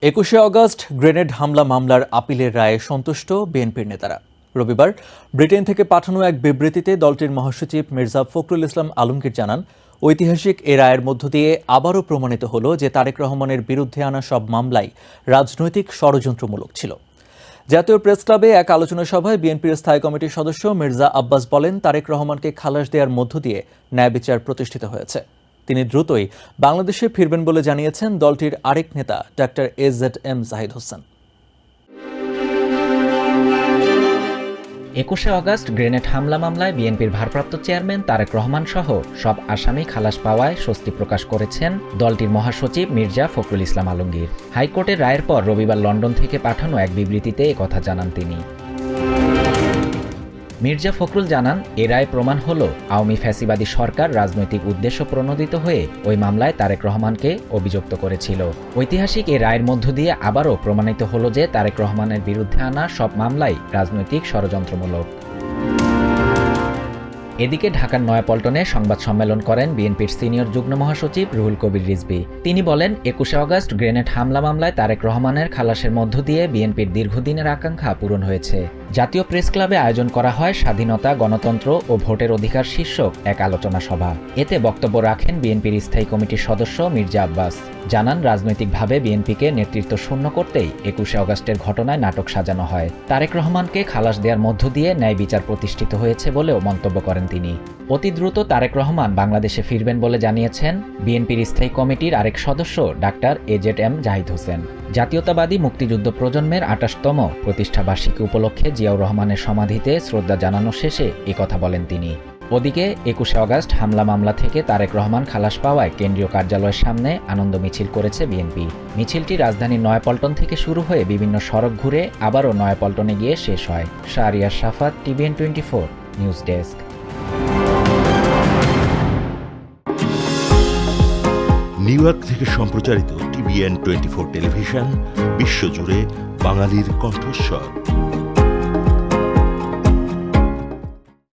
২১শে August grenade হামলা মামলার আপিলের রায়ে সন্তুষ্ট বিএনপির নেতারা। রবিবার ব্রিটেন থেকে পাঠানো এক বিবৃতিতে দলটির মহাসচিব মির্জা ফখরুল ইসলাম আলমগীর জানান, ঐতিহাসিক এ রায়ের মধ্য দিয়ে আবারও প্রমাণিত হল যে তারেক রহমানের বিরুদ্ধে আনা সব মামলাই রাজনৈতিক ষড়যন্ত্রমূলক ছিল। জাতীয় প্রেস ক্লাবে এক আলোচনা সভায় বিএনপির স্থায়ী কমিটির সদস্য মির্জা আব্বাস বলেন, তারেক রহমানকে খালাস দেওয়ার মধ্য দিয়ে ন্যায় বিচার প্রতিষ্ঠিত হয়েছে। তিনি দ্রুতই বাংলাদেশে ফিরবেন বলে জানিয়েছেন দলটির আরেক নেতা ডাক্তার AZM জাহিদ হোসেন। ২১শে অগস্ট গ্রেনেড হামলা মামলায় বিএনপির ভারপ্রাপ্ত চেয়ারম্যান তারেক রহমান সহ সব আসামি খালাস পাওয়ায় স্বস্তি প্রকাশ করেছেন দলটির মহাসচিব মির্জা ফখরুল ইসলাম আলমগীর। হাইকোর্টের রায়ের পর রবিবার লন্ডন থেকে পাঠানো এক বিবৃতিতে একথা জানান তিনি। মির্জা ফখরুল জানান, এ রায় প্রমাণ হল আওয়ামী ফ্যাসিবাদী সরকার রাজনৈতিক উদ্দেশ্য প্রণোদিত হয়ে ওই মামলায় তারেক রহমানকে অভিযুক্ত করেছিল। ঐতিহাসিক এ রায়ের মধ্য দিয়ে আবারও প্রমাণিত হল যে তারেক রহমানের বিরুদ্ধে আনা সব মামলাই রাজনৈতিক ষড়যন্ত্রমূলক। এদিকে ঢাকার নয়াপল্টনে সংবাদ সম্মেলন করেন বিএনপির সিনিয়র যুগ্ম মহাসচিব রুহুল কবির রিজভী। তিনি বলেন, ২১শে অগস্ট গ্রেনেড হামলা মামলায় তারেক রহমানের খালাসের মধ্য দিয়ে বিএনপির দীর্ঘদিনের আকাঙ্ক্ষা পূরণ হয়েছে। জাতীয় প্রেস ক্লাবে আয়োজন করা হয় স্বাধীনতা, গণতন্ত্র ও ভোটের অধিকার শীর্ষক এক আলোচনা সভা। এতে বক্তব্য রাখেন বিএনপির স্থায়ী কমিটির সদস্য মির্জা আব্বাস। জানান, রাজনৈতিকভাবে বিএনপিকে নেতৃত্ব শূন্য করতেই ২১শে অগস্টের ঘটনায় নাটক সাজানো হয়। তারেক রহমানকে খালাস দেওয়ার মধ্য দিয়ে ন্যায় বিচার প্রতিষ্ঠিত হয়েছে বলেও মন্তব্য করেন তিনি। অতি দ্রুত তারেক রহমান বাংলাদেশে ফিরবেন বলে জানিয়েছেন বিএনপির স্থায়ী কমিটির আরেক সদস্য ডাক্তার AZM জাহিদ হোসেন। জাতীয়তাবাদী মুক্তিযুদ্ধ প্রজন্মের ২৮তম প্রতিষ্ঠাবার্ষিকী উপলক্ষে জিয়াউর রহমানের সমাধিতে শ্রদ্ধা জানানো শেষে একথা বলেন তিনি। ওদিকে ২১শে অগস্ট হামলা মামলা থেকে তারেক রহমান খালাস পাওয়ায় কেন্দ্রীয় কার্যালয়ের সামনে আনন্দ মিছিল করেছে বিএনপি। মিছিলটি রাজধানীর নয়াপল্টন থেকে শুরু হয়ে বিভিন্ন সড়ক ঘুরে আবারও নয়াপল্টনে গিয়ে শেষ হয়। শাহরিয়ার সাফাত, TVN 24 news desk. New York থেকে সম্প্রচারিত TVN 24 টেলিভিশন বিশ্বজুড়ে বাঙালির কণ্ঠস্বর।